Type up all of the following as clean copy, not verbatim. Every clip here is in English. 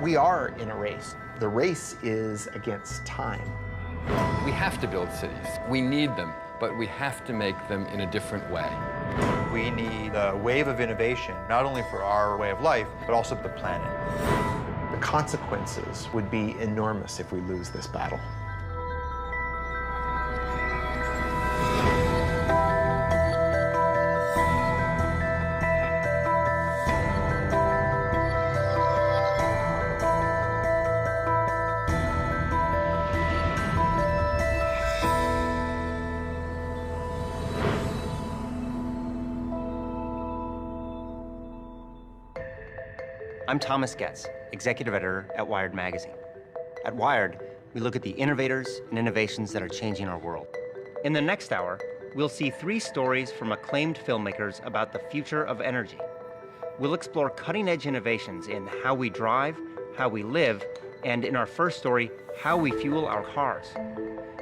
We are in a race. The race is against time. We have to build cities. We need them, but we have to make them in a different way. We need a wave of innovation, not only for our way of life, but also for the planet. The consequences would be enormous if we lose this battle. I'm Thomas Getz, executive editor at Wired magazine. At Wired, we look at the innovators and innovations that are changing our world. In the next hour, we'll see 3 stories from acclaimed filmmakers about the future of energy. We'll explore cutting-edge innovations in how we drive, how we live, and in our first story, how we fuel our cars.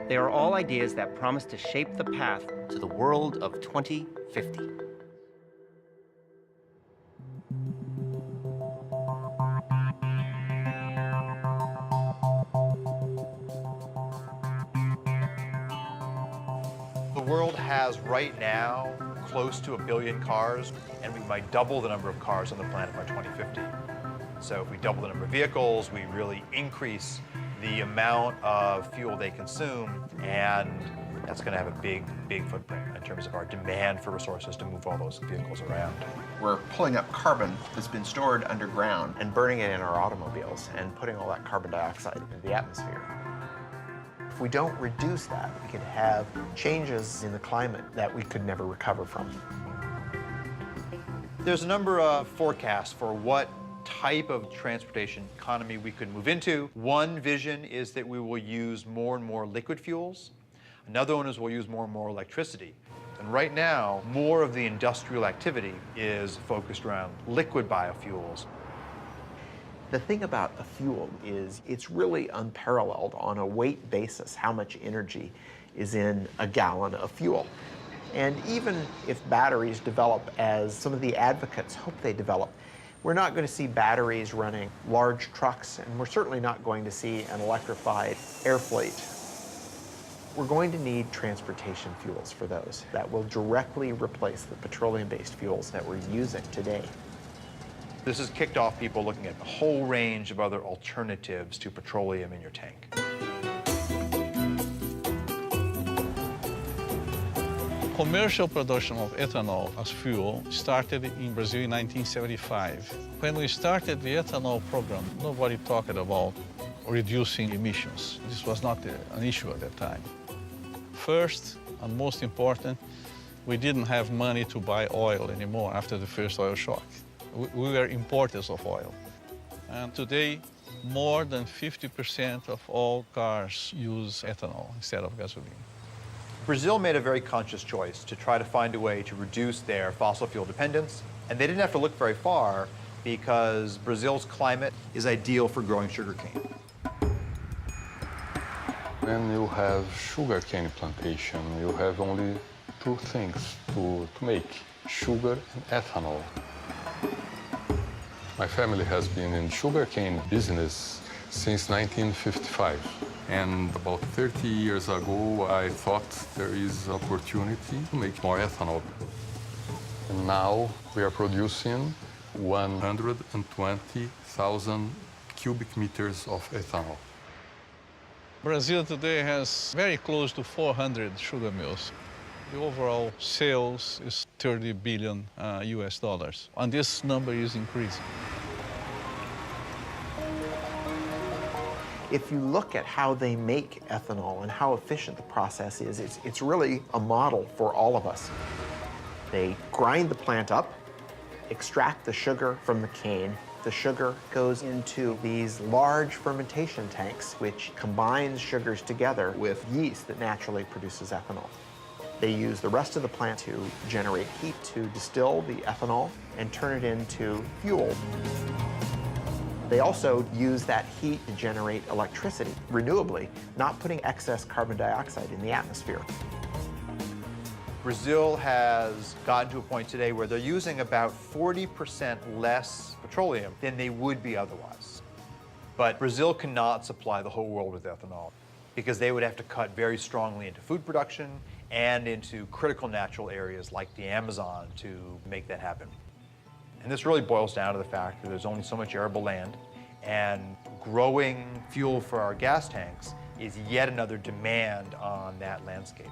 They are all ideas that promise to shape the path to the world of 2050. The world has right now close to 1 billion cars, and we might double the number of cars on the planet by 2050. So if we double the number of vehicles, we really increase the amount of fuel they consume, and that's going to have a big footprint in terms of our demand for resources to move all those vehicles around. We're pulling up carbon that's been stored underground and burning it in our automobiles and putting all that carbon dioxide into the atmosphere. If we don't reduce that, we could have changes in the climate that we could never recover from. There's a number of forecasts for what type of transportation economy we could move into. One vision is that we will use more and more liquid fuels. Another one is we'll use more and more electricity. And right now, more of the industrial activity is focused around liquid biofuels. The thing about a fuel is it's really unparalleled on a weight basis how much energy is in a gallon of fuel. And even if batteries develop as some of the advocates hope they develop, we're not going to see batteries running large trucks, and we're certainly not going to see an electrified air fleet. We're going to need transportation fuels for those that will directly replace the petroleum-based fuels that we're using today. This has kicked off people looking at a whole range of other alternatives to petroleum in your tank. Commercial production of ethanol as fuel started in Brazil in 1975. When we started the ethanol program, nobody talked about reducing emissions. This was not an issue at that time. First, and most important, we didn't have money to buy oil anymore after the first oil shock. We were importers of oil. And today, more than 50% of all cars use ethanol instead of gasoline. Brazil made a very conscious choice to try to find a way to reduce their fossil fuel dependence, and they didn't have to look very far because Brazil's climate is ideal for growing sugarcane. When you have sugarcane plantation, you have only 2 things to make, sugar and ethanol. My family has been in sugarcane business since 1955. And about 30 years ago, I thought there is opportunity to make more ethanol. And now we are producing 120,000 cubic meters of ethanol. Brazil today has very close to 400 sugar mills. The overall sales is $30 billion US dollars, and this number is increasing. If you look at how they make ethanol and how efficient the process is, it's really a model for all of us. They grind the plant up, extract the sugar from the cane. The sugar goes into these large fermentation tanks, which combines sugars together with yeast that naturally produces ethanol. They use the rest of the plant to generate heat to distill the ethanol and turn it into fuel. They also use that heat to generate electricity renewably, not putting excess carbon dioxide in the atmosphere. Brazil has gotten to a point today where they're using about 40% less petroleum than they would be otherwise. But Brazil cannot supply the whole world with ethanol because they would have to cut very strongly into food production and into critical natural areas like the Amazon to make that happen. And this really boils down to the fact that there's only so much arable land, and growing fuel for our gas tanks is yet another demand on that landscape.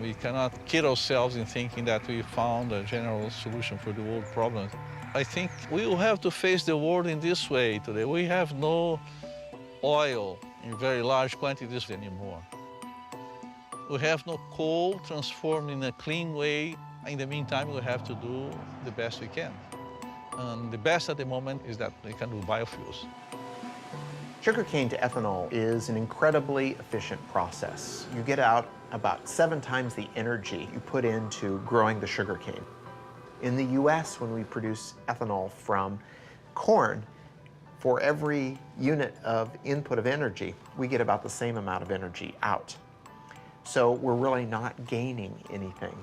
We cannot kid ourselves in thinking that we found a general solution for the world problems. I think we will have to face the world in this way today. We have no oil in very large quantities anymore. We have no coal transformed in a clean way. In the meantime, we have to do the best we can. And the best at the moment is that we can do biofuels. Sugarcane to ethanol is an incredibly efficient process. You get out about 7 times the energy you put into growing the sugarcane. In the US, when we produce ethanol from corn, for every unit of input of energy, we get about the same amount of energy out. So we're really not gaining anything.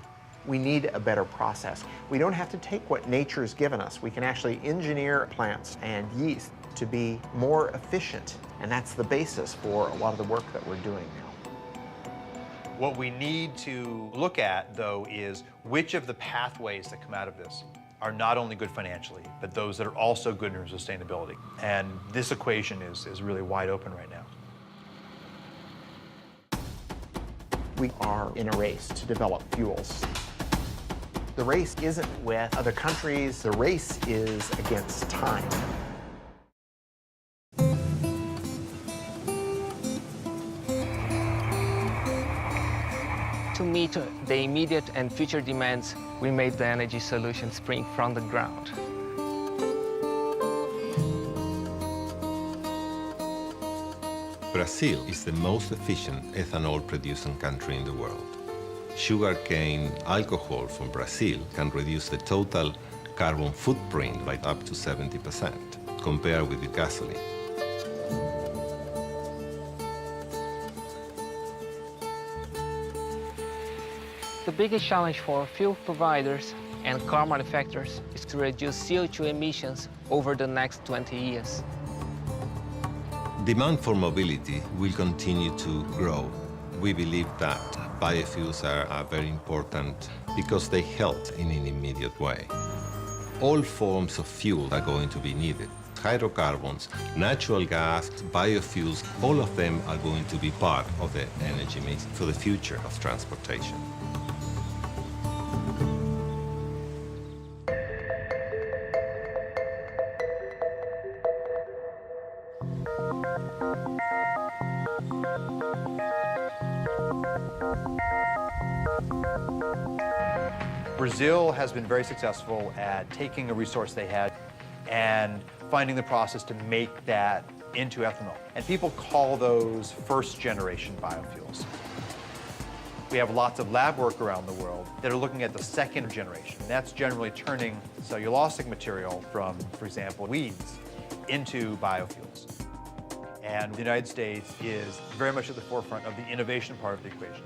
We need a better process. We don't have to take what nature's given us. We can actually engineer plants and yeast to be more efficient, and that's the basis for a lot of the work that we're doing now. What we need to look at, though, is which of the pathways that come out of this are not only good financially, but those that are also good in sustainability. And this equation is really wide open right now. We are in a race to develop fuels. The race isn't with other countries, the race is against time. To meet the immediate and future demands, we made the energy solution spring from the ground. Brazil is the most efficient ethanol-producing country in the world. Sugarcane alcohol from Brazil can reduce the total carbon footprint by up to 70% compared with the gasoline. The biggest challenge for fuel providers and car manufacturers is to reduce CO2 emissions over the next 20 years. Demand for mobility will continue to grow. We believe that biofuels are very important because they help in an immediate way. All forms of fuel are going to be needed. Hydrocarbons, natural gas, biofuels, all of them are going to be part of the energy mix for the future of transportation. Brazil has been very successful at taking a resource they had and finding the process to make that into ethanol. And people call those first-generation biofuels. We have lots of lab work around the world that are looking at the second generation. That's generally turning cellulosic material from, for example, weeds into biofuels. And the United States is very much at the forefront of the innovation part of the equation.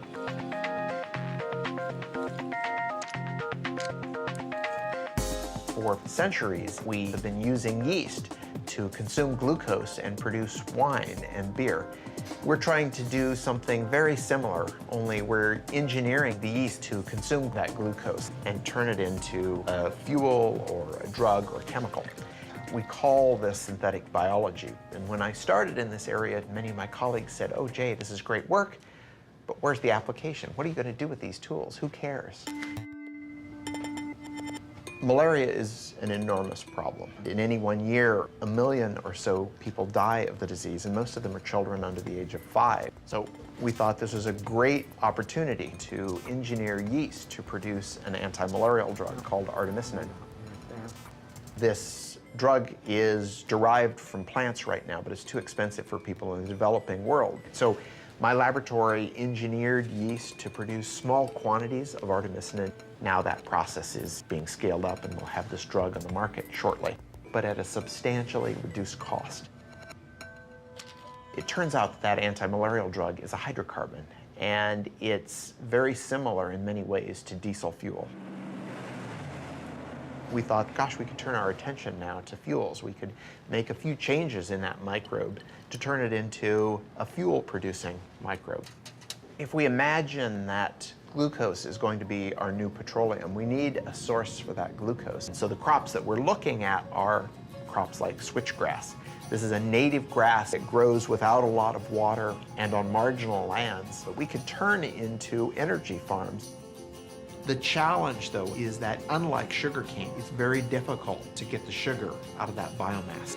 For centuries, we have been using yeast to consume glucose and produce wine and beer. We're trying to do something very similar, only we're engineering the yeast to consume that glucose and turn it into a fuel or a drug or chemical. We call this synthetic biology. And when I started in this area, many of my colleagues said, "Oh, Jay, this is great work, but where's the application? What are you going to do with these tools? Who cares?" Malaria is an enormous problem. In any one year, 1 million or so people die of the disease, and most of them are children under the age of 5. So we thought this was a great opportunity to engineer yeast to produce an anti-malarial drug called artemisinin. This drug is derived from plants right now, but it's too expensive for people in the developing world. So my laboratory engineered yeast to produce small quantities of artemisinin. Now that process is being scaled up and we'll have this drug on the market shortly, but at a substantially reduced cost. It turns out that anti-malarial drug is a hydrocarbon, and it's very similar in many ways to diesel fuel. We thought, gosh, we could turn our attention now to fuels. We could make a few changes in that microbe to turn it into a fuel-producing microbe. If we imagine that glucose is going to be our new petroleum, we need a source for that glucose. And so the crops that we're looking at are crops like switchgrass. This is a native grass. It grows without a lot of water and on marginal lands, but we could turn into energy farms. The challenge, though, is that unlike sugarcane, it's very difficult to get the sugar out of that biomass.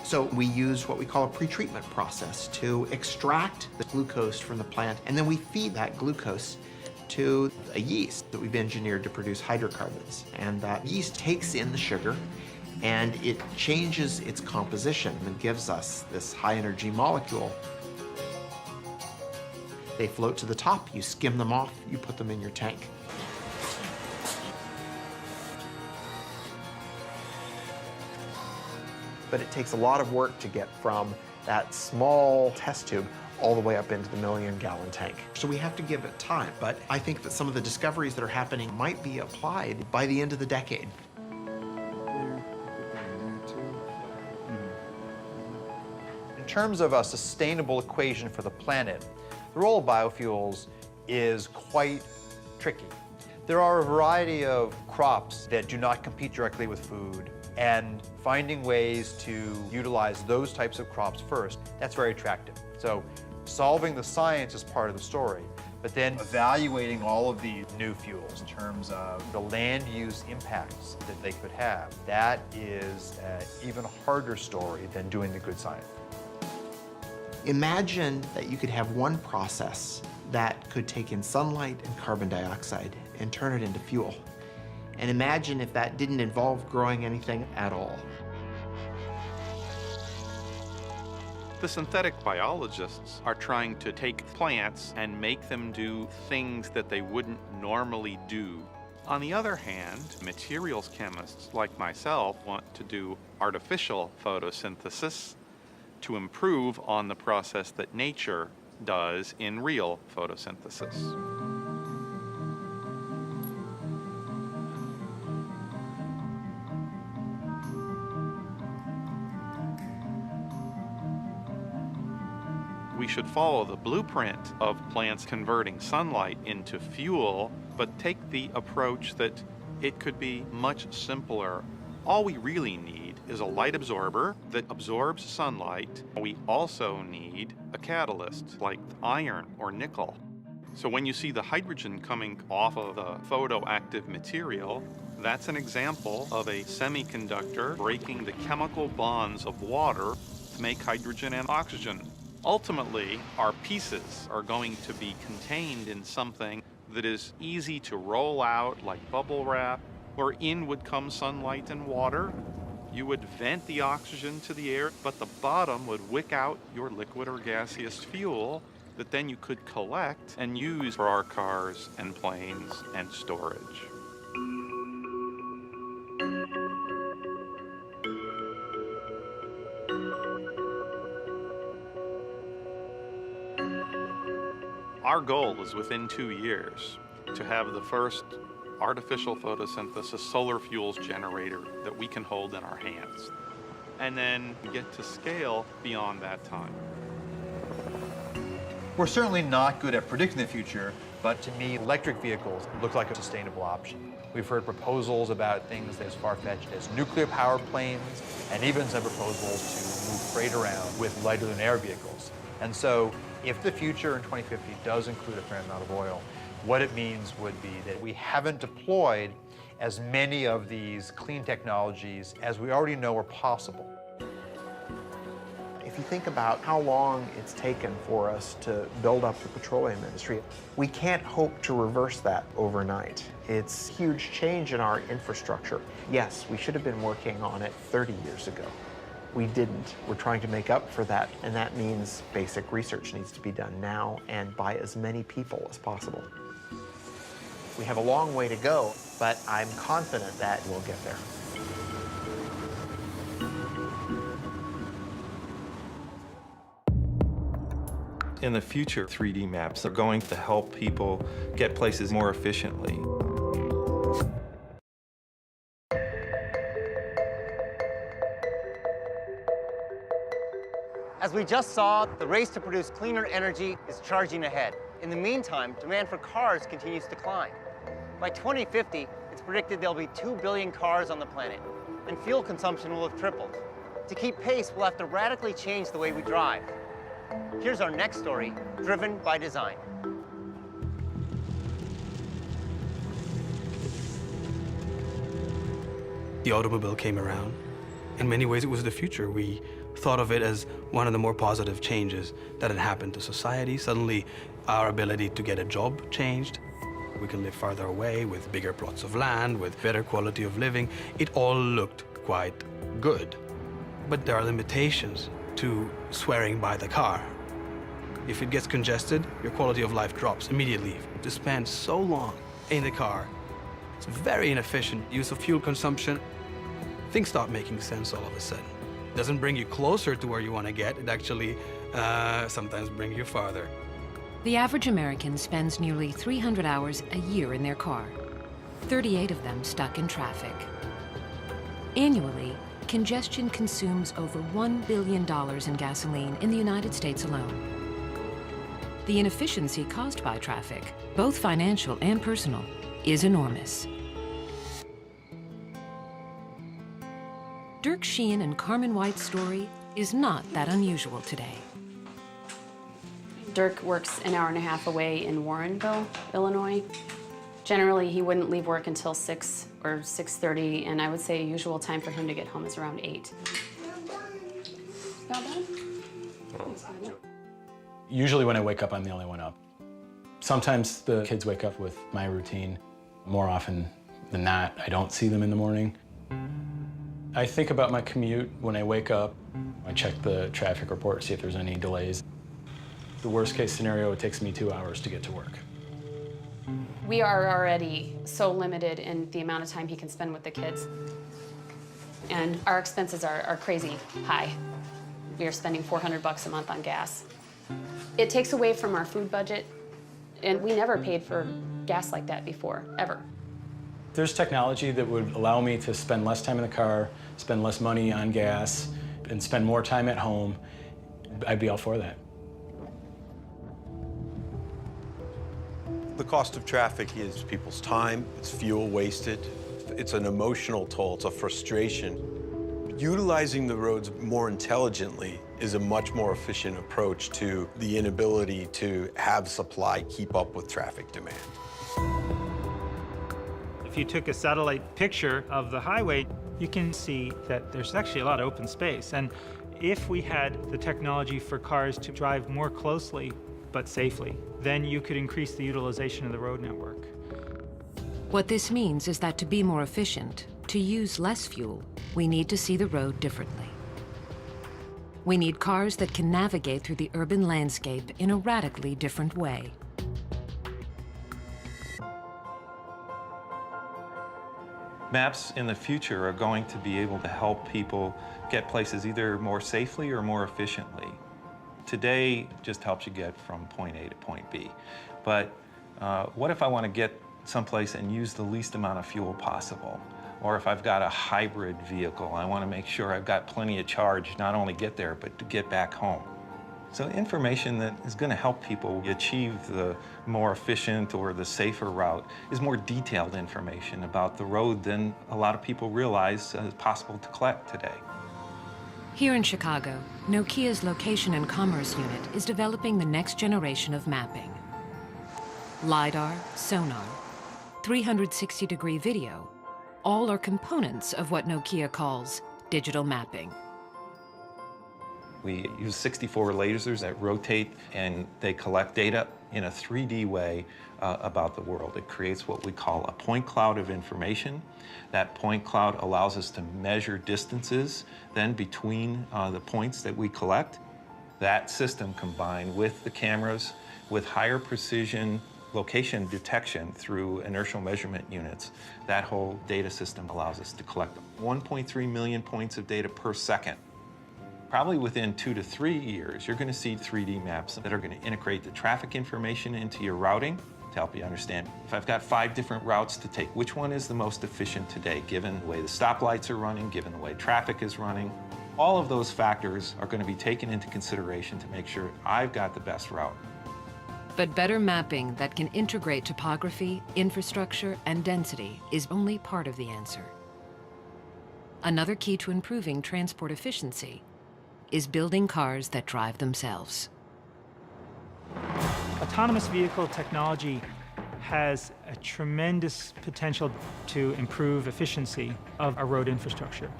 So we use what we call a pretreatment process to extract the glucose from the plant, and then we feed that glucose to a yeast that we've engineered to produce hydrocarbons. And that yeast takes in the sugar, and it changes its composition and gives us this high-energy molecule. They float to the top, you skim them off, you put them in your tank. But it takes a lot of work to get from that small test tube all the way up into the million-gallon tank. So we have to give it time, but I think that some of the discoveries that are happening might be applied by the end of the decade. In terms of a sustainable equation for the planet, the role of biofuels is quite tricky. There are a variety of crops that do not compete directly with food, and finding ways to utilize those types of crops first, that's very attractive. So solving the science is part of the story, but then evaluating all of these new fuels in terms of the land use impacts that they could have, that is an even harder story than doing the good science. Imagine that you could have one process that could take in sunlight and carbon dioxide and turn it into fuel. And imagine if that didn't involve growing anything at all. The synthetic biologists are trying to take plants and make them do things that they wouldn't normally do. On the other hand, materials chemists like myself want to do artificial photosynthesis to improve on the process that nature does in real photosynthesis. We should follow the blueprint of plants converting sunlight into fuel, but take the approach that it could be much simpler. All we really need is a light absorber that absorbs sunlight. We also need a catalyst like iron or nickel. So when you see the hydrogen coming off of the photoactive material, that's an example of a semiconductor breaking the chemical bonds of water to make hydrogen and oxygen. Ultimately, our pieces are going to be contained in something that is easy to roll out like bubble wrap, where in would come sunlight and water. You would vent the oxygen to the air, but the bottom would wick out your liquid or gaseous fuel that then you could collect and use for our cars and planes and storage. Our goal is within 2 years to have the first artificial photosynthesis solar fuels generator that we can hold in our hands, and then get to scale beyond that time. We're certainly not good at predicting the future, but to me, electric vehicles look like a sustainable option. We've heard proposals about things as far-fetched as nuclear-powered planes, and even some proposals to move freight around with lighter-than-air vehicles. And so, if the future in 2050 does include a fair amount of oil, what it means would be that we haven't deployed as many of these clean technologies as we already know are possible. If you think about how long it's taken for us to build up the petroleum industry, we can't hope to reverse that overnight. It's a huge change in our infrastructure. Yes, we should have been working on it 30 years ago. We didn't. We're trying to make up for that, and that means basic research needs to be done now and by as many people as possible. We have a long way to go, but I'm confident that we'll get there. In the future, 3D maps are going to help people get places more efficiently. As we just saw, the race to produce cleaner energy is charging ahead. In the meantime, demand for cars continues to climb. By 2050, it's predicted there'll be 2 billion cars on the planet, and fuel consumption will have tripled. To keep pace, we'll have to radically change the way we drive. Here's our next story, Driven by Design. The automobile came around. In many ways, it was the future. We thought of it as one of the more positive changes that had happened to society. Suddenly, our ability to get a job changed. We can live farther away with bigger plots of land, with better quality of living. It all looked quite good. But there are limitations to swearing by the car. If it gets congested, your quality of life drops immediately. To spend so long in the car, it's very inefficient use of fuel consumption. Things start making sense all of a sudden. It doesn't bring you closer to where you want to get. It actually sometimes brings you farther. The average American spends nearly 300 hours a year in their car, 38 of them stuck in traffic. Annually, congestion consumes over $1 billion in gasoline in the United States alone. The inefficiency caused by traffic, both financial and personal, is enormous. Dirk Sheehan and Carmen White's story is not that unusual today. Dirk works an hour and a half away in Warrenville, Illinois. Generally, he wouldn't leave work until 6 or 6:30, and I would say a usual time for him to get home is around 8. Not bad? Usually when I wake up, I'm the only one up. Sometimes the kids wake up with my routine. More often than not, I don't see them in the morning. I think about my commute when I wake up. I check the traffic report, see if there's any delays. The worst case scenario, it takes me 2 hours to get to work. We are already so limited in the amount of time he can spend with the kids. And our expenses are crazy high. We are spending $400 a month on gas. It takes away from our food budget, and we never paid for gas like that before, ever. There's technology that would allow me to spend less time in the car, spend less money on gas, and spend more time at home. I'd be all for that. The cost of traffic is people's time, it's fuel wasted, it's an emotional toll, it's a frustration. Utilizing the roads more intelligently is a much more efficient approach to the inability to have supply keep up with traffic demand. If you took a satellite picture of the highway, you can see that there's actually a lot of open space. And if we had the technology for cars to drive more closely but safely, then you could increase the utilization of the road network. What this means is that to be more efficient, to use less fuel, we need to see the road differently. We need cars that can navigate through the urban landscape in a radically different way. Maps in the future are going to be able to help people get places either more safely or more efficiently. Today just helps you get from point A to point B. But what if I want to get someplace and use the least amount of fuel possible? Or if I've got a hybrid vehicle, I want to make sure I've got plenty of charge, not only get there, but to get back home. So information that is going to help people achieve the more efficient or the safer route is more detailed information about the road than a lot of people realize is possible to collect today. Here in Chicago, Nokia's Location and Commerce Unit is developing the next generation of mapping. LiDAR, sonar, 360-degree video, all are components of what Nokia calls digital mapping. We use 64 lasers that rotate and they collect data in a 3D way about the world. It creates what we call a point cloud of information. That point cloud allows us to measure distances then between the points that we collect. That system combined with the cameras with higher precision location detection through inertial measurement units, that whole data system allows us to collect 1.3 million points of data per second. Probably within 2 to 3 years, you're going to see 3D maps that are going to integrate the traffic information into your routing to help you understand. If I've got 5 different routes to take, which one is the most efficient today, given the way the stoplights are running, given the way traffic is running? All of those factors are going to be taken into consideration to make sure I've got the best route. But better mapping that can integrate topography, infrastructure, and density is only part of the answer. Another key to improving transport efficiency is building cars that drive themselves. Autonomous vehicle technology has a tremendous potential to improve efficiency of our road infrastructure.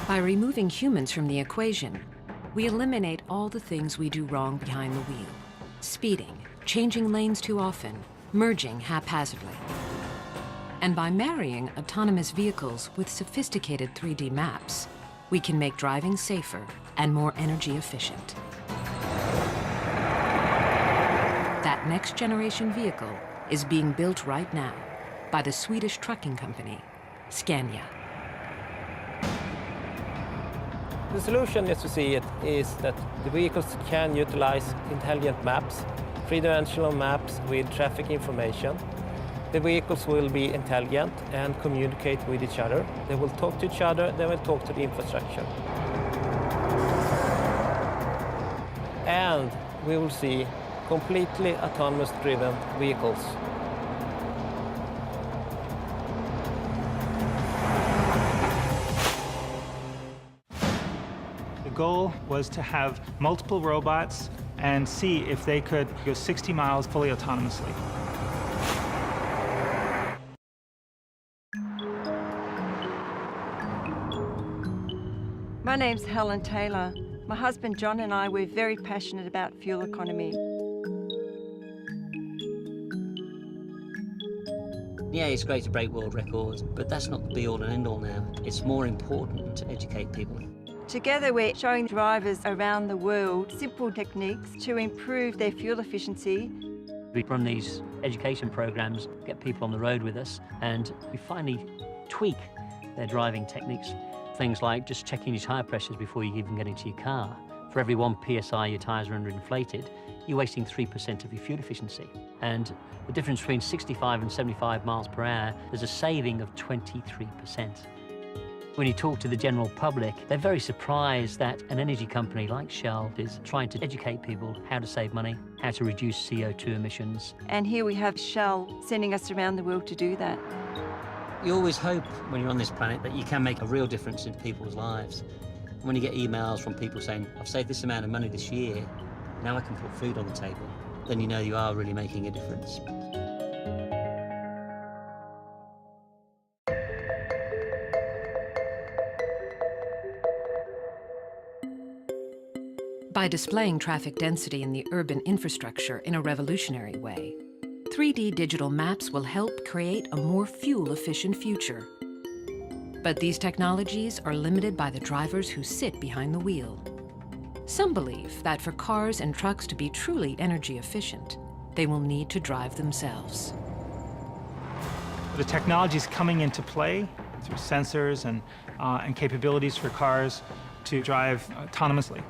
By removing humans from the equation, we eliminate all the things we do wrong behind the wheel. Speeding, changing lanes too often, merging haphazardly. And by marrying autonomous vehicles with sophisticated 3D maps, we can make driving safer and more energy efficient. That next generation vehicle is being built right now by the Swedish trucking company, Scania. The solution, as you see it, is that the vehicles can utilize intelligent maps, three-dimensional maps with traffic information. The vehicles will be intelligent and communicate with each other. They will talk to each other, they will talk to the infrastructure. And we will see completely autonomous driven vehicles. The goal was to have multiple robots and see if they could go 60 miles fully autonomously. My name's Helen Taylor. My husband John and I, we're very passionate about fuel economy. Yeah, it's great to break world records, but that's not the be-all and end-all now. It's more important to educate people. Together we're showing drivers around the world simple techniques to improve their fuel efficiency. We run these education programs, get people on the road with us, and we finally tweak their driving techniques. Things like just checking your tyre pressures before you even get into your car. For every 1 PSI your tyres are underinflated, you're wasting 3% of your fuel efficiency. And the difference between 65 and 75 miles per hour, there's a saving of 23%. When you talk to the general public, they're very surprised that an energy company like Shell is trying to educate people how to save money, how to reduce CO2 emissions. And here we have Shell sending us around the world to do that. You always hope when you're on this planet that you can make a real difference in people's lives. When you get emails from people saying, I've saved this amount of money this year, now I can put food on the table, then you know you are really making a difference. By displaying traffic density in the urban infrastructure in a revolutionary way, 3D digital maps will help create a more fuel-efficient future. But these technologies are limited by the drivers who sit behind the wheel. Some believe that for cars and trucks to be truly energy efficient, they will need to drive themselves. The technology is coming into play through sensors and capabilities for cars to drive autonomously.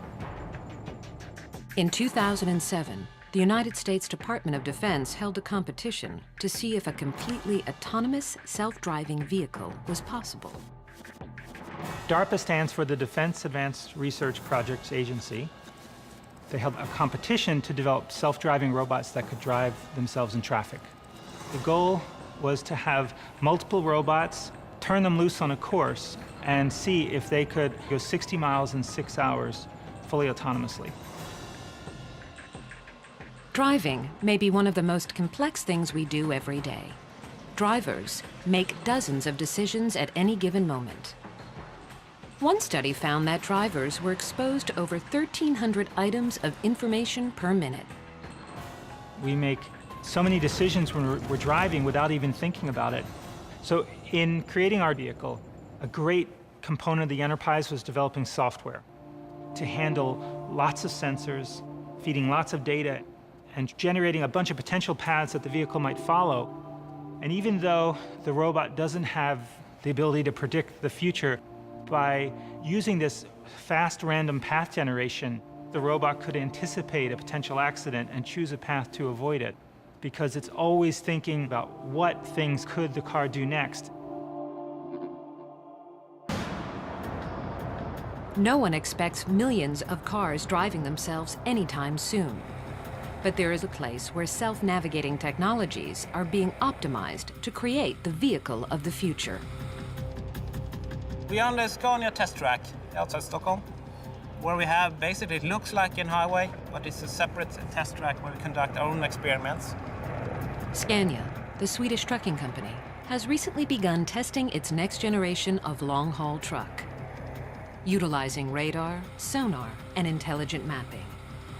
In 2007, the United States Department of Defense held a competition to see if a completely autonomous self-driving vehicle was possible. DARPA stands for the Defense Advanced Research Projects Agency. They held a competition to develop self-driving robots that could drive themselves in traffic. The goal was to have multiple robots, turn them loose on a course, and see if they could go 60 miles in 6 hours fully autonomously. Driving may be one of the most complex things we do every day. Drivers make dozens of decisions at any given moment. One study found that drivers were exposed to over 1,300 items of information per minute. We make so many decisions when we're driving without even thinking about it. So in creating our vehicle, a great component of the enterprise was developing software to handle lots of sensors, feeding lots of data, and generating a bunch of potential paths that the vehicle might follow. And even though the robot doesn't have the ability to predict the future, by using this fast random path generation, the robot could anticipate a potential accident and choose a path to avoid it, because it's always thinking about what things could the car do next. No one expects millions of cars driving themselves anytime soon. But there is a place where self-navigating technologies are being optimized to create the vehicle of the future. We are on the Scania test track outside Stockholm, where we have basically, it looks like a highway, but it's a separate test track where we conduct our own experiments. Scania, the Swedish trucking company, has recently begun testing its next generation of long-haul truck. Utilizing radar, sonar, and intelligent mapping,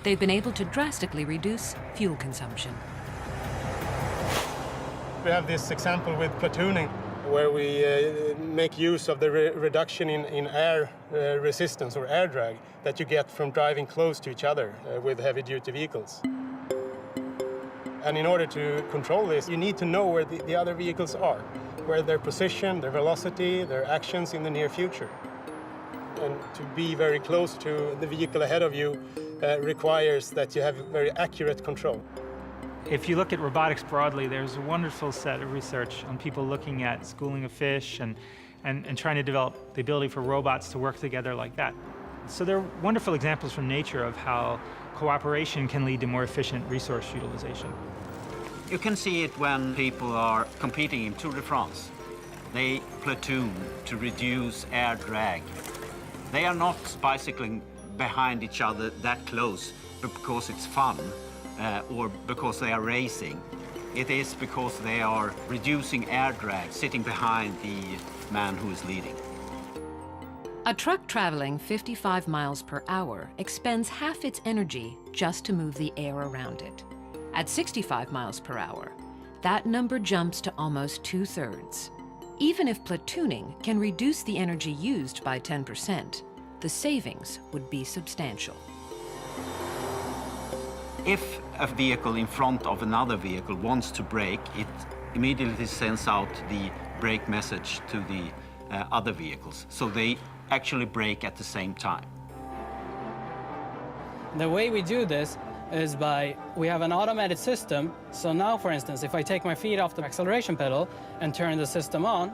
they've been able to drastically reduce fuel consumption. We have this example with platooning, where we make use of the reduction in air resistance or air drag that you get from driving close to each other with heavy-duty vehicles. And in order to control this, you need to know where the other vehicles are, where their position, their velocity, their actions in the near future. And to be very close to the vehicle ahead of you requires that you have very accurate control. If you look at robotics broadly, there's a wonderful set of research on people looking at schooling of fish and trying to develop the ability for robots to work together like that. So there are wonderful examples from nature of how cooperation can lead to more efficient resource utilization. You can see it when people are competing in Tour de France. They platoon to reduce air drag. They are not bicycling behind each other that close because it's fun. Or because they are racing. It is because they are reducing air drag, sitting behind the man who is leading. A truck traveling 55 miles per hour expends half its energy just to move the air around it. At 65 miles per hour, that number jumps to almost 2/3. Even if platooning can reduce the energy used by 10%, the savings would be substantial. If a vehicle in front of another vehicle wants to brake, it immediately sends out the brake message to the other vehicles. So they actually brake at the same time. The way we do this is we have an automated system. So now, for instance, if I take my feet off the acceleration pedal and turn the system on,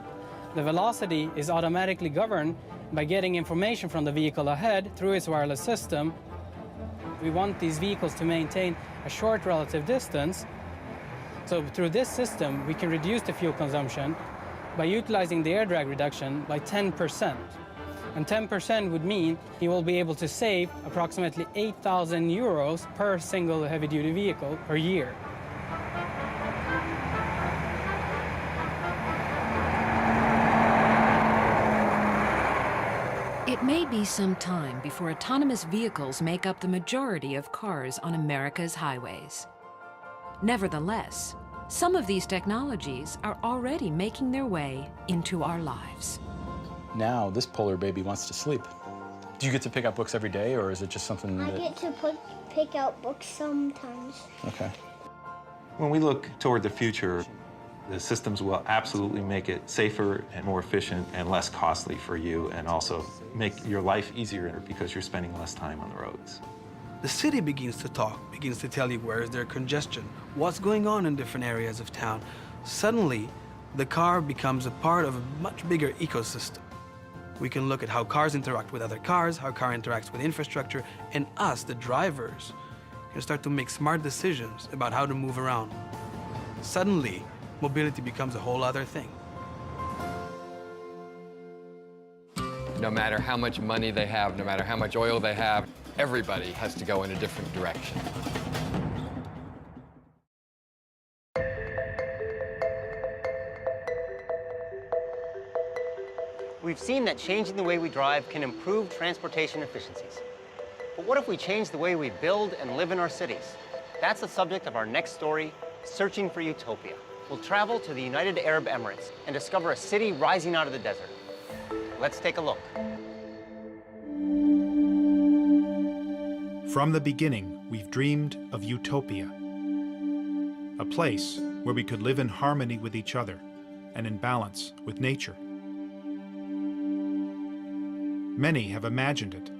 the velocity is automatically governed by getting information from the vehicle ahead through its wireless system. We want these vehicles to maintain a short relative distance. So through this system, we can reduce the fuel consumption by utilizing the air drag reduction by 10%. And 10% would mean you will be able to save approximately 8,000 euros per single heavy-duty vehicle per year. It may be some time before autonomous vehicles make up the majority of cars on America's highways. Nevertheless, some of these technologies are already making their way into our lives. Now, this polar baby wants to sleep. Do you get to pick up books every day, or is it just something that... I get to pick out books sometimes. Okay. When we look toward the future, the systems will absolutely make it safer and more efficient and less costly for you, and also make your life easier because you're spending less time on the roads. The city begins to talk, begins to tell you where is there congestion, what's going on in different areas of town. Suddenly, the car becomes a part of a much bigger ecosystem. We can look at how cars interact with other cars, how car interacts with infrastructure, and us, the drivers, can start to make smart decisions about how to move around. Suddenly, mobility becomes a whole other thing. No matter how much money they have, no matter how much oil they have, everybody has to go in a different direction. We've seen that changing the way we drive can improve transportation efficiencies. But what if we change the way we build and live in our cities? That's the subject of our next story, Searching for Utopia. We'll travel to the United Arab Emirates and discover a city rising out of the desert. Let's take a look. From the beginning, we've dreamed of utopia, a place where we could live in harmony with each other and in balance with nature. Many have imagined it,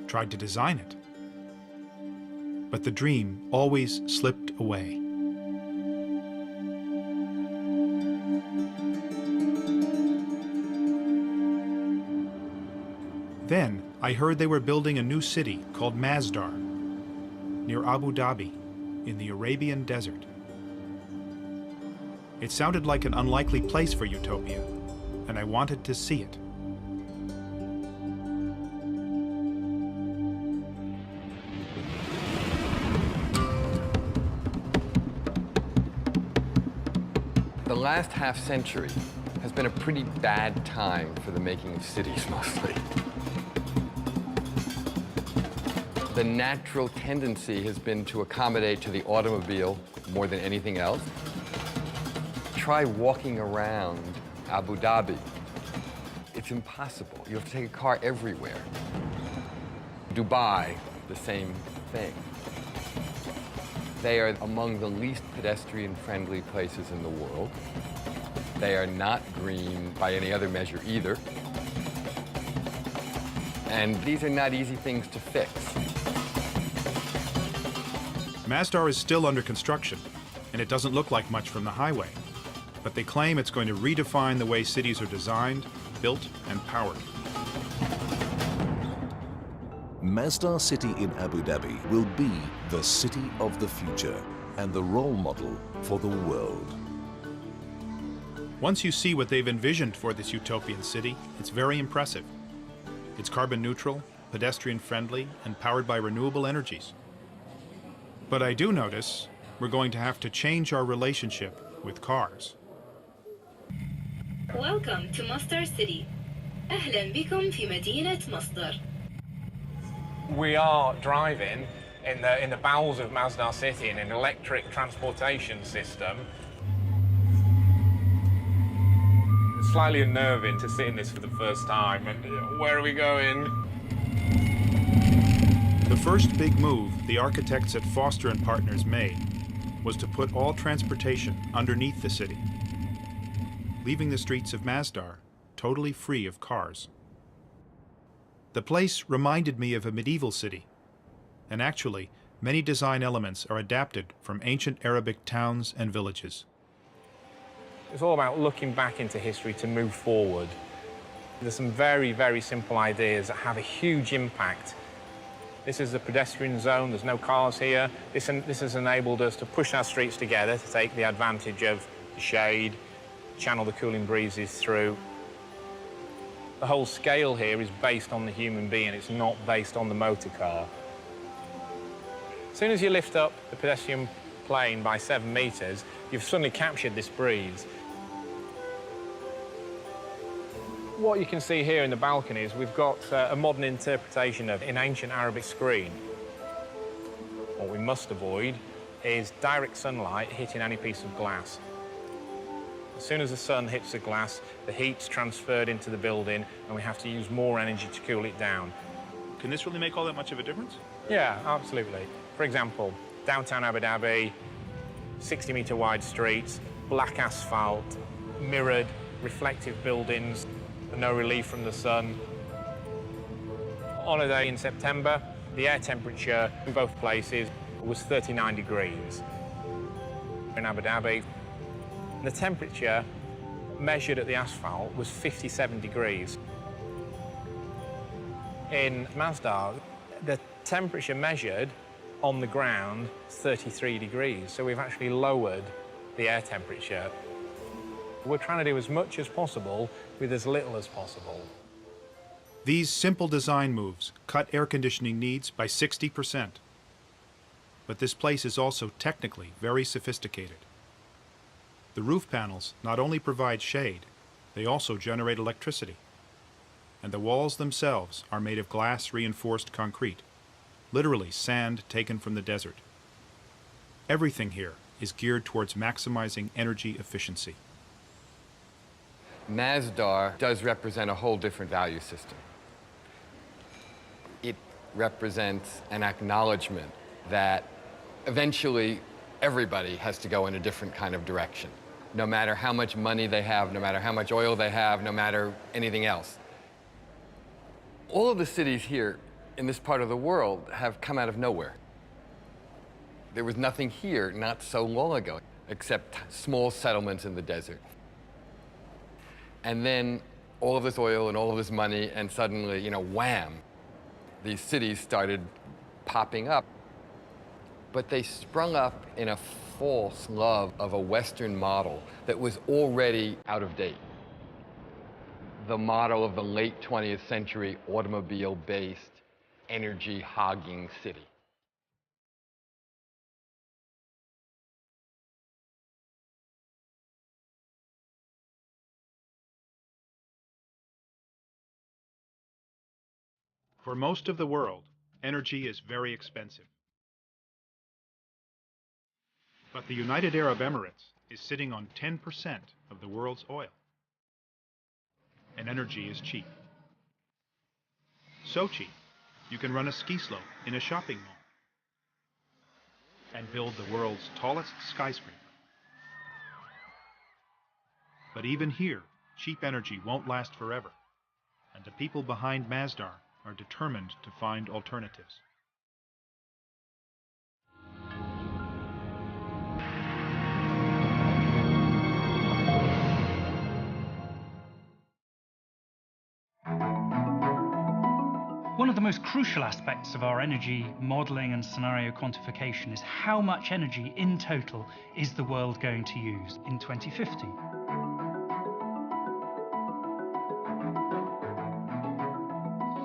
tried to design it, but the dream always slipped away. Then I heard they were building a new city called Masdar, near Abu Dhabi, in the Arabian Desert. It sounded like an unlikely place for utopia, and I wanted to see it. The last half century has been a pretty bad time for the making of cities, mostly. The natural tendency has been to accommodate to the automobile more than anything else. Try walking around Abu Dhabi. It's impossible. You have to take a car everywhere. Dubai, the same thing. They are among the least pedestrian-friendly places in the world. They are not green by any other measure either. And these are not easy things to fix. Masdar is still under construction, and it doesn't look like much from the highway. But they claim it's going to redefine the way cities are designed, built, and powered. Masdar City in Abu Dhabi will be the city of the future and the role model for the world. Once you see what they've envisioned for this utopian city, it's very impressive. It's carbon neutral, pedestrian friendly, and powered by renewable energies. But I do notice we're going to have to change our relationship with cars. Welcome to Masdar City. أهلا بكم في مدينة مصدر. We are driving in the bowels of Masdar City in an electric transportation system. It's slightly unnerving to sit in this for the first time. And where are we going? The first big move the architects at Foster & Partners made was to put all transportation underneath the city, leaving the streets of Masdar totally free of cars. The place reminded me of a medieval city, and actually, many design elements are adapted from ancient Arabic towns and villages. It's all about looking back into history to move forward. There's some very, very simple ideas that have a huge impact. This is a pedestrian zone, there's no cars here. This has enabled us to push our streets together to take the advantage of the shade, channel the cooling breezes through. The whole scale here is based on the human being, it's not based on the motor car. As soon as you lift up the pedestrian plane by 7 meters, you've suddenly captured this breeze. What you can see here in the balcony is we've got a modern interpretation of an ancient Arabic screen. What we must avoid is direct sunlight hitting any piece of glass. As soon as the sun hits the glass, the heat's transferred into the building and we have to use more energy to cool it down. Can this really make all that much of a difference? Yeah, absolutely. For example, downtown Abu Dhabi, 60-meter wide streets, black asphalt, mirrored, reflective buildings, no relief from the sun. On a day in September, the air temperature in both places was 39 degrees. In Abu Dhabi, the temperature measured at the asphalt was 57 degrees. In Masdar, the temperature measured on the ground is 33 degrees, so we've actually lowered the air temperature. We're trying to do as much as possible with as little as possible. These simple design moves cut air conditioning needs by 60%. But this place is also technically very sophisticated. The roof panels not only provide shade, they also generate electricity. And the walls themselves are made of glass-reinforced concrete, literally sand taken from the desert. Everything here is geared towards maximizing energy efficiency. Masdar does represent a whole different value system. It represents an acknowledgement that eventually everybody has to go in a different kind of direction, no matter how much money they have, no matter how much oil they have, no matter anything else. All of the cities here in this part of the world have come out of nowhere. There was nothing here not so long ago, except small settlements in the desert. And then all of this oil and all of this money, and suddenly, you know, wham, these cities started popping up. But they sprung up in a false love of a Western model that was already out of date. The model of the late 20th century automobile-based, energy-hogging city. For most of the world, energy is very expensive. But the United Arab Emirates is sitting on 10% of the world's oil. And energy is cheap. So cheap, you can run a ski slope in a shopping mall and build the world's tallest skyscraper. But even here, cheap energy won't last forever, and the people behind Masdar are determined to find alternatives. One of the most crucial aspects of our energy modelling and scenario quantification is how much energy in total is the world going to use in 2050.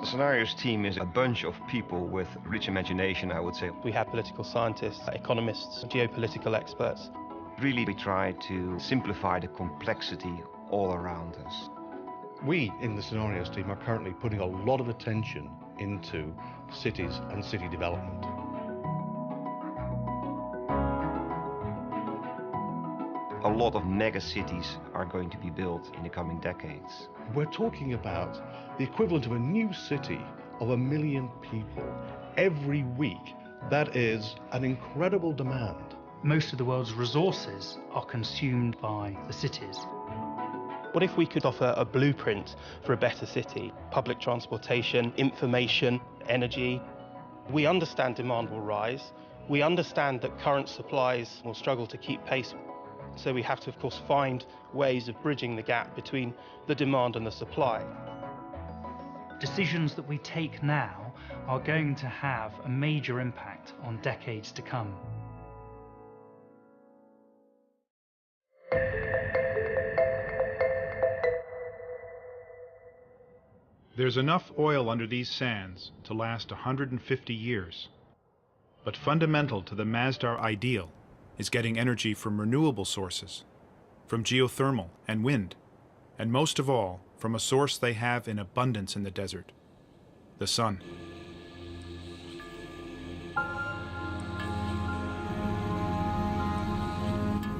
The scenarios team is a bunch of people with rich imagination, I would say. We have political scientists, economists, geopolitical experts. Really, we try to simplify the complexity all around us. We in the scenarios team are currently putting a lot of attention into cities and city development. A lot of mega cities are going to be built in the coming decades. We're talking about the equivalent of a new city of 1 million people every week. That is an incredible demand. Most of the world's resources are consumed by the cities. What if we could offer a blueprint for a better city? Public transportation, information, energy. We understand demand will rise. We understand that current supplies will struggle to keep pace. So we have to, of course, find ways of bridging the gap between the demand and the supply. Decisions that we take now are going to have a major impact on decades to come. There's enough oil under these sands to last 150 years. But fundamental to the Masdar ideal is getting energy from renewable sources, from geothermal and wind, and most of all, from a source they have in abundance in the desert, the sun.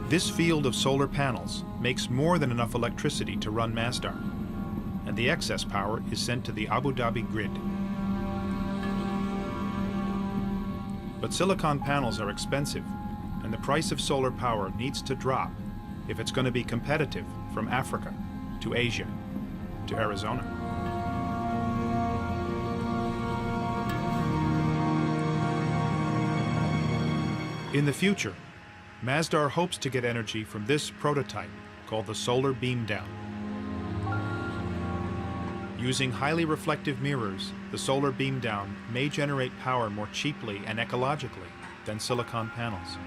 This field of solar panels makes more than enough electricity to run Masdar, and the excess power is sent to the Abu Dhabi grid. But silicon panels are expensive, and the price of solar power needs to drop if it's going to be competitive from Africa to Asia to Arizona. In the future, Masdar hopes to get energy from this prototype called the Solar Beam Down. Using highly reflective mirrors, the solar beam down may generate power more cheaply and ecologically than silicon panels.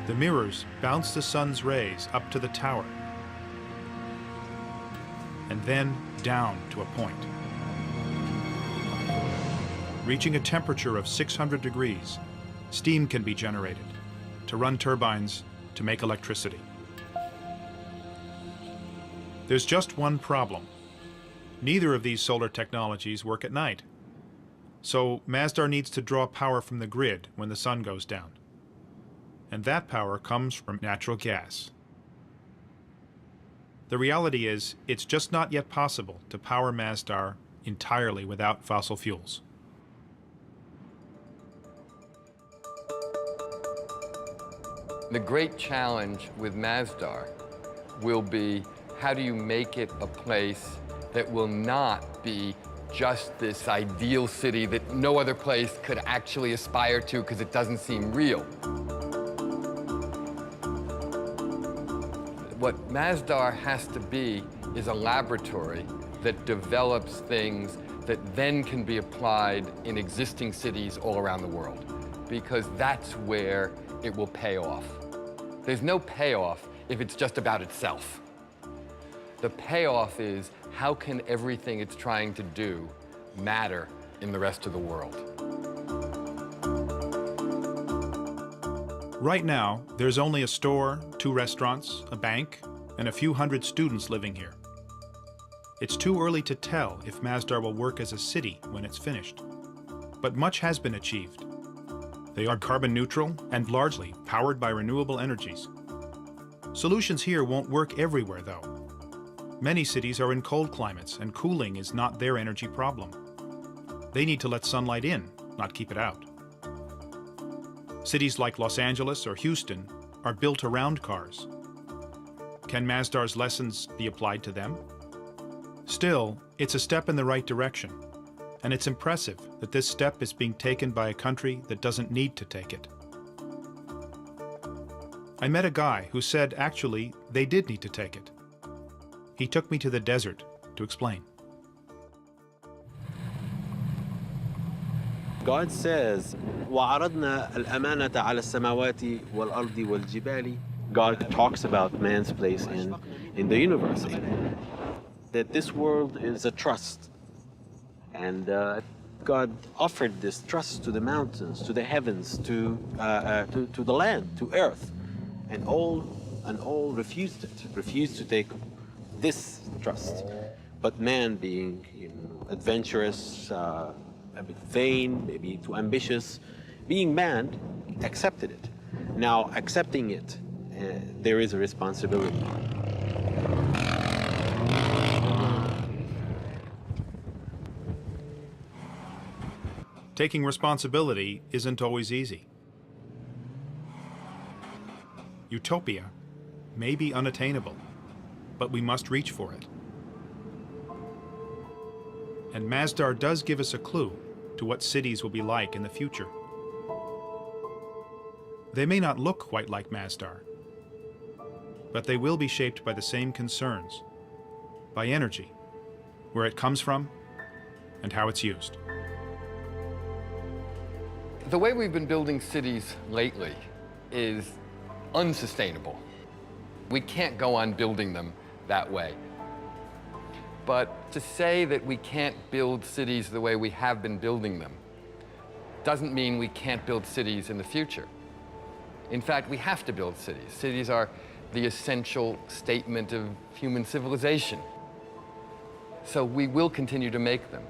The mirrors bounce the sun's rays up to the tower and then down to a point. Reaching a temperature of 600 degrees, steam can be generated to run turbines to make electricity. There's just one problem. Neither of these solar technologies work at night. So Masdar needs to draw power from the grid when the sun goes down. And that power comes from natural gas. The reality is, it's just not yet possible to power Masdar entirely without fossil fuels. The great challenge with Masdar will be, how do you make it a place that will not be just this ideal city that no other place could actually aspire to because it doesn't seem real? What Masdar has to be is a laboratory that develops things that then can be applied in existing cities all around the world, because that's where it will pay off. There's no payoff if it's just about itself. The payoff is how can everything it's trying to do matter in the rest of the world. Right now, there's only a store, 2 restaurants, a bank, and a few hundred students living here. It's too early to tell if Masdar will work as a city when it's finished. But much has been achieved. They are carbon neutral and largely powered by renewable energies. Solutions here won't work everywhere, though. Many cities are in cold climates, and cooling is not their energy problem. They need to let sunlight in, not keep it out. Cities like Los Angeles or Houston are built around cars. Can Masdar's lessons be applied to them? Still, it's a step in the right direction, and it's impressive that this step is being taken by a country that doesn't need to take it. I met a guy who said actually they did need to take it. He took me to the desert to explain. God says, وَعَرَضْنَا الْأَمَانَةَ عَلَى السَّمَاوَاتِ وَالْأَرْضِ وَالْجِبَالِ. God talks about man's place in the universe, that this world is a trust. And God offered this trust to the mountains, to the heavens, to the land, to earth. And all refused it, refused to take this trust. But man, being adventurous, a bit vain, maybe too ambitious, being man, accepted it. Now, accepting it, there is a responsibility. Taking responsibility isn't always easy. Utopia may be unattainable, but we must reach for it. And Masdar does give us a clue to what cities will be like in the future. They may not look quite like Masdar, but they will be shaped by the same concerns, by energy, where it comes from, and how it's used. The way we've been building cities lately is unsustainable. We can't go on building them that way. But to say that we can't build cities the way we have been building them doesn't mean we can't build cities in the future. In fact, we have to build cities. Cities are the essential statement of human civilization. So we will continue to make them.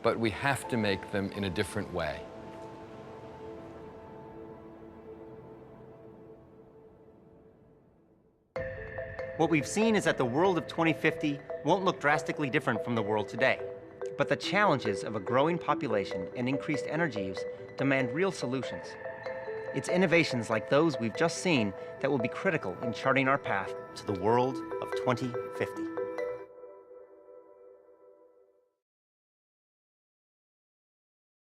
But we have to make them in a different way. What we've seen is that the world of 2050 won't look drastically different from the world today. But the challenges of a growing population and increased energy use demand real solutions. It's innovations like those we've just seen that will be critical in charting our path to the world of 2050.